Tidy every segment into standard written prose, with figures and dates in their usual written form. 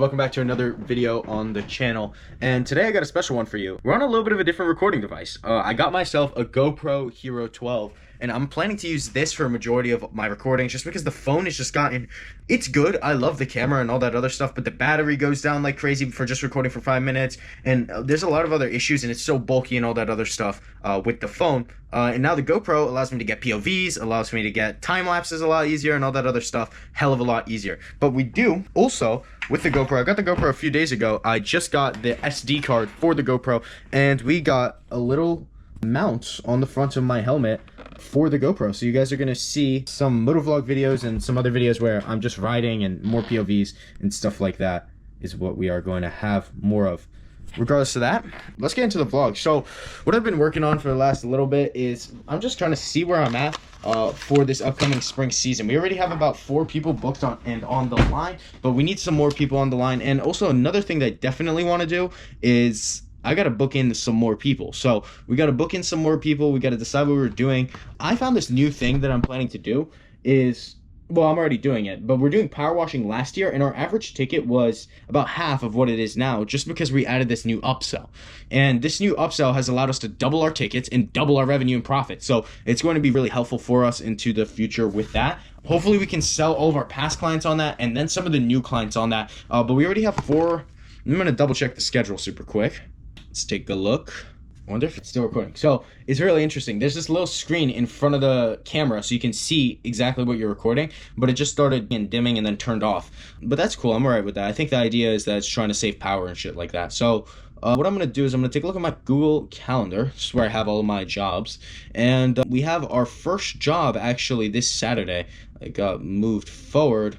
Welcome back to another video on the channel, and today I got a special one for you. We're on a little bit of a different recording device. I got myself a GoPro Hero 12, and I'm planning to use this for a majority of my recordings just because the phone has just gotten, it's good, I love the camera and all that other stuff, but the battery goes down like crazy for just recording for 5 minutes, and there's a lot of other issues, and it's so bulky and all that other stuff with the phone. And now the GoPro allows me to get POVs, allows me to get time lapses a lot easier, and all that other stuff hell of a lot easier. But we do also with the GoPro, I got the GoPro a few days ago. I just got the SD card for the GoPro, and we got a little mount on the front of my helmet for the GoPro. So you guys are gonna see some motovlog videos and some other videos where I'm just riding, and more POVs and stuff like that is what we are going to have more of. Regardless of that, let's get into the vlog. So what I've been working on for the last little bit is I'm just trying to see where I'm at for this upcoming spring season. We already have about 4 people booked on the line, but we need some more people on the line. And also another thing that I definitely want to do is I got to book in some more people. So we got to book in some more people. We got to decide what we're doing. I found this new thing that I'm planning to do is, well, I'm already doing it, but we're doing power washing last year, and our average ticket was about half of what it is now, just because we added this new upsell. And this new upsell has allowed us to double our tickets and double our revenue and profit. So it's going to be really helpful for us into the future with that. Hopefully we can sell all of our past clients on that, and then some of the new clients on that. But we already have 4. I'm going to double check the schedule super quick. Let's take a look. I wonder if it's still recording. So it's really interesting. There's this little screen in front of the camera so you can see exactly what you're recording, but it just started dimming and then turned off. But that's cool. I'm all right with that. I think the idea is that it's trying to save power and shit like that. So what I'm going to do is I'm going to take a look at my Google Calendar. This is where I have all of my jobs. And we have our first job actually this Saturday. It got moved forward.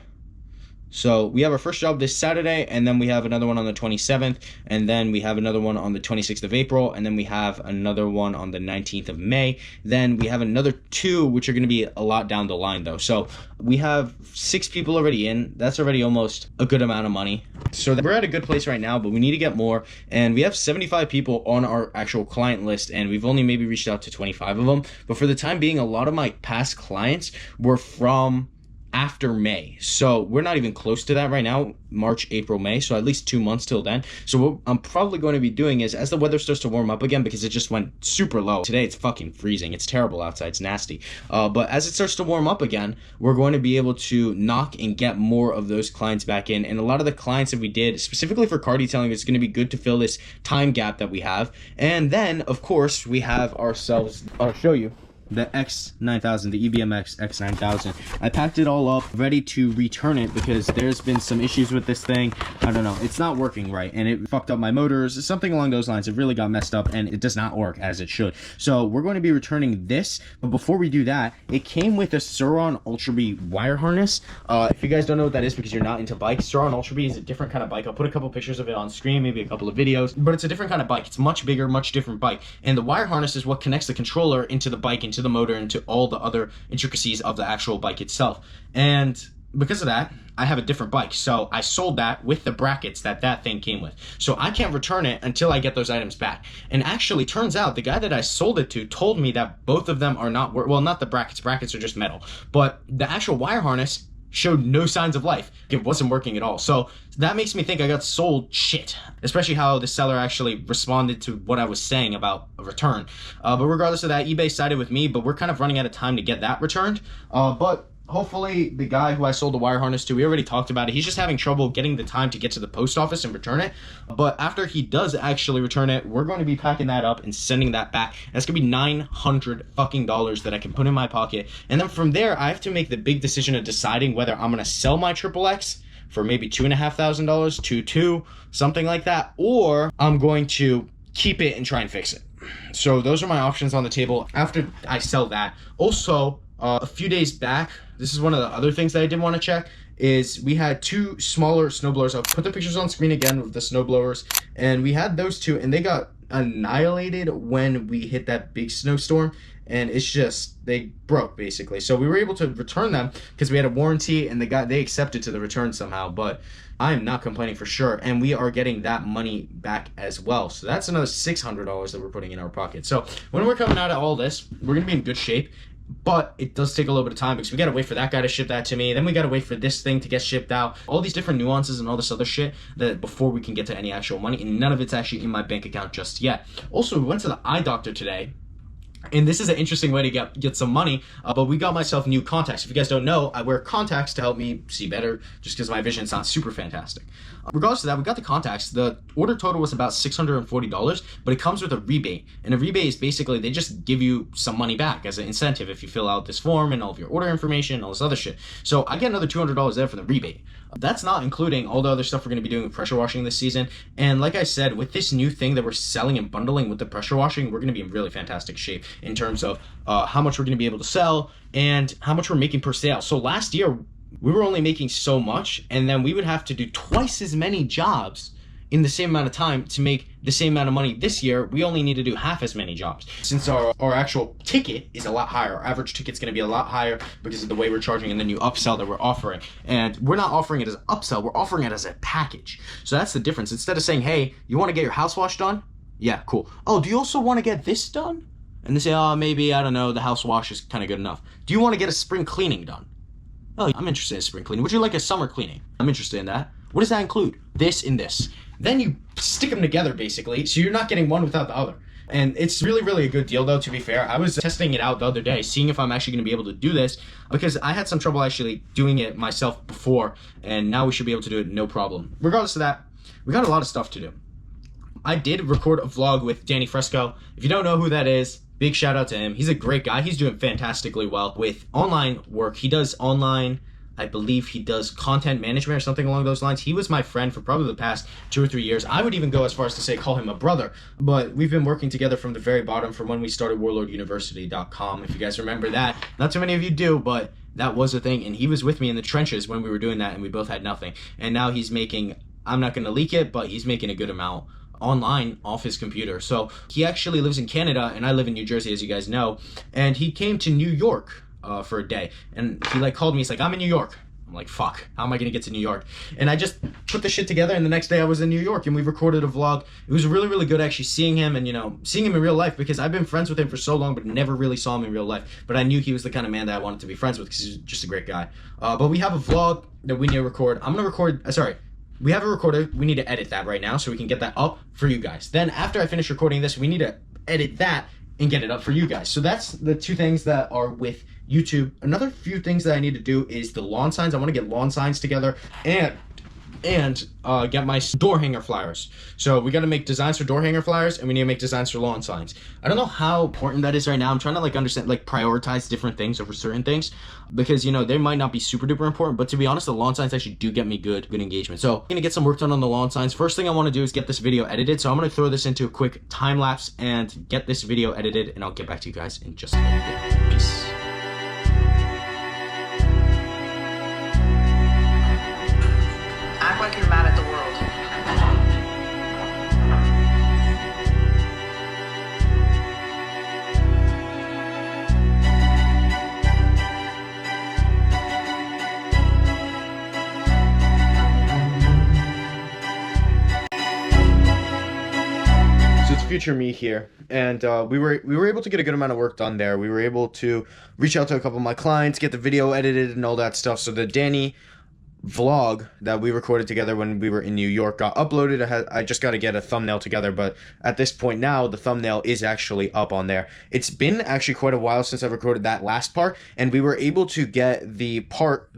So we have our first job this Saturday, and then we have another one on the 27th, and then we have another one on the 26th of April, and then we have another one on the 19th of May. Then we have another 2, which are going to be a lot down the line, though. So we have 6 people already in. That's already almost a good amount of money. So we're at a good place right now, but we need to get more, and we have 75 people on our actual client list, and we've only maybe reached out to 25 of them. But for the time being, a lot of my past clients were from after May, so we're not even close to that right now. March, April, May, so at least 2 months till then. So what I'm probably going to be doing is, as the weather starts to warm up again, because it just went super low today, it's fucking freezing, it's terrible outside, it's nasty, but as it starts to warm up again, we're going to be able to knock and get more of those clients back in. And a lot of the clients that we did specifically for car detailing, it's going to be good to fill this time gap that we have. And then of course we have ourselves, I'll show you the X9000, the EBMX X9000. I packed it all up, ready to return it because there's been some issues with this thing. I don't know, it's not working right, and it fucked up my motors, something along those lines. It really got messed up, and it does not work as it should. So we're going to be returning this, but before we do that, it came with a Sur-Ron Ultra B wire harness. If you guys don't know what that is because you're not into bikes, Sur-Ron Ultra B is a different kind of bike. I'll put a couple pictures of it on screen, maybe a couple of videos, but it's a different kind of bike. It's much bigger, much different bike, and the wire harness is what connects the controller into the bike, into the motor, into all the other intricacies of the actual bike itself. And because of that, I have a different bike, so I sold that with the brackets that thing came with. So I can't return it until I get those items back. And actually, turns out the guy that I sold it to told me that both of them are not, well, not the brackets. Brackets are just metal, but the actual wire harness showed no signs of life. It wasn't working at all. So that makes me think I got sold shit, especially how the seller actually responded to what I was saying about a return. But regardless of that, eBay sided with me, but we're kind of running out of time to get that returned. But hopefully the guy who I sold the wire harness to, we already talked about it. He's just having trouble getting the time to get to the post office and return it. But after he does actually return it, we're going to be packing that up and sending that back. And it's going to be $900 fucking dollars that I can put in my pocket. And then from there, I have to make the big decision of deciding whether I'm going to sell my Triple X for maybe $2,500, $2,200, something like that, or I'm going to keep it and try and fix it. So those are my options on the table after I sell that. Also, a few days back, this is one of the other things that I did want to check, is we had 2 smaller snowblowers. I'll put the pictures on screen again of the snowblowers, and we had those 2, and they got annihilated when we hit that big snowstorm, and it's just, they broke basically. So we were able to return them because we had a warranty, and they accepted to the return somehow. But I am not complaining for sure, and we are getting that money back as well. So that's another $600 that we're putting in our pocket. So when we're coming out of all this, we're gonna be in good shape. But it does take a little bit of time because we gotta wait for that guy to ship that to me. Then we gotta wait for this thing to get shipped out. All these different nuances and all this other shit that before we can get to any actual money, and none of it's actually in my bank account just yet. Also, we went to the eye doctor today. And this is an interesting way to get some money, but we got myself new contacts. If you guys don't know, I wear contacts to help me see better, just because my vision's not super fantastic. Regardless of that, we got the contacts. The order total was about $640, but it comes with a rebate. And a rebate is basically, they just give you some money back as an incentive if you fill out this form and all of your order information and all this other shit. So I get another $200 there for the rebate. That's not including all the other stuff we're going to be doing with pressure washing this season. And like I said, with this new thing that we're selling and bundling with the pressure washing, we're going to be in really fantastic shape in terms of how much we're going to be able to sell and how much we're making per sale. So last year, we were only making so much, and then we would have to do twice as many jobs in the same amount of time to make the same amount of money. This year, we only need to do half as many jobs. Since our actual ticket is a lot higher, our average ticket's gonna be a lot higher because of the way we're charging and the new upsell that we're offering. And we're not offering it as an upsell, we're offering it as a package. So that's the difference. Instead of saying, hey, you wanna get your house wash done? Yeah, cool. Oh, do you also wanna get this done? And they say, oh, maybe, I don't know, the house wash is kinda good enough. Do you wanna get a spring cleaning done? Oh, I'm interested in spring cleaning. Would you like a summer cleaning? I'm interested in that. What does that include? This and this. Then you stick them together, basically, so you're not getting one without the other. And it's really, really a good deal, though, to be fair. I was testing it out the other day, seeing if I'm actually going to be able to do this, because I had some trouble actually doing it myself before, and now we should be able to do it no problem. Regardless of that, we got a lot of stuff to do. I did record a vlog with Danny Fresco. If you don't know who that is, big shout out to him. He's a great guy. He's doing fantastically well with online work. He does online, I believe he does content management or something along those lines. He was my friend for probably the past 2 or 3 years. I would even go as far as to say call him a brother. But we've been working together from the very bottom, from when we started warlorduniversity.com. If you guys remember that. Not too many of you do, but that was a thing. And he was with me in the trenches when we were doing that, and we both had nothing. And now he's making, I'm not going to leak it, but he's making a good amount online off his computer. So he actually lives in Canada, and I live in New Jersey, as you guys know, and he came to New York for a day, and he like called me. He's like, I'm in New York. I'm like, fuck, how am I gonna get to New York? And I just put the shit together, and the next day I was in New York, and we recorded a vlog. It was really, really good actually seeing him, and seeing him in real life, because I've been friends with him for so long but never really saw him in real life. But I knew he was the kind of man that I wanted to be friends with, because he's just a great guy. But we have a vlog that we need to record. I'm gonna record, we have it recorded. We need to edit that right now so we can get that up for you guys. Then after I finish recording this, we need to edit that and get it up for you guys. So that's the two things that are with YouTube. Another few things that I need to do is the lawn signs. I want to get lawn signs together and get my door hanger flyers. So we got to make designs for door hanger flyers, and we need to make designs for lawn signs. I don't know how important that is right now. I'm trying to understand, prioritize different things over certain things, because they might not be super duper important, but to be honest, the lawn signs actually do get me good engagement. So I'm gonna get some work done on the lawn signs. First thing I want to do is get this video edited. So I'm gonna throw this into a quick time lapse and get this video edited, and I'll get back to you guys in just a little bit. Peace. Act like you're mad at the world. So it's future me here, and we were able to get a good amount of work done there. We were able to reach out to a couple of my clients, get the video edited and all that stuff. So the Danny vlog that we recorded together when we were in New York got uploaded. I just got to get a thumbnail together, but at this point now the thumbnail is actually up on there. It's been actually quite a while since I recorded that last part, and we were able to get the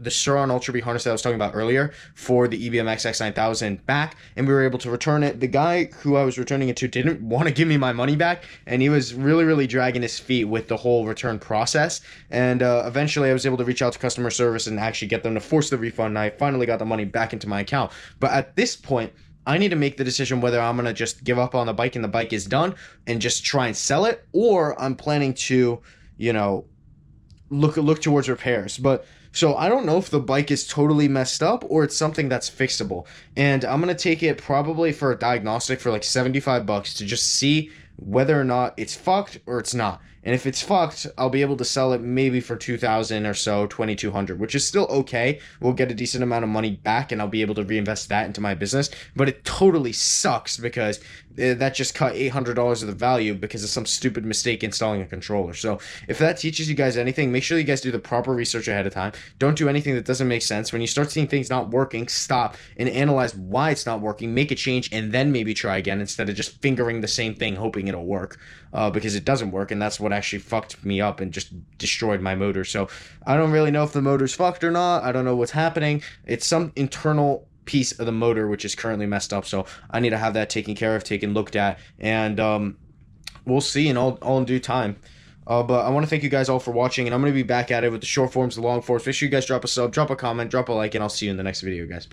Sur-On Ultra B harness that I was talking about earlier for the EBMX X9000 back, and we were able to return it. The guy who I was returning it to didn't want to give me my money back, and he was really, really dragging his feet with the whole return process, and eventually I was able to reach out to customer service and actually get them to force the refund. I finally got the money back into my account. But at this point, I need to make the decision whether I'm going to just give up on the bike and the bike is done and just try and sell it, or I'm planning to, look towards repairs. But so I don't know if the bike is totally messed up or it's something that's fixable. And I'm going to take it probably for a diagnostic for like $75 to just see whether or not it's fucked or it's not. And if it's fucked, I'll be able to sell it maybe for 2,000 or so, 2,200, which is still okay. We'll get a decent amount of money back, and I'll be able to reinvest that into my business. But it totally sucks because that just cut $800 of the value because of some stupid mistake installing a controller. So if that teaches you guys anything, make sure you guys do the proper research ahead of time. Don't do anything that doesn't make sense. When you start seeing things not working, stop and analyze why it's not working, make a change, and then maybe try again instead of just fingering the same thing hoping it'll work, because it doesn't work, and that's what actually fucked me up and just destroyed my motor. So I don't really know if the motor's fucked or not. I don't know what's happening. It's some internal piece of the motor which is currently messed up, so I need to have that taken care of, looked at, and we'll see in all in due time. But I want to thank you guys all for watching, and I'm going to be back at it with the short forms, the long forms. Make sure you guys drop a sub, drop a comment, drop a like, and I'll see you in the next video, guys. Peace.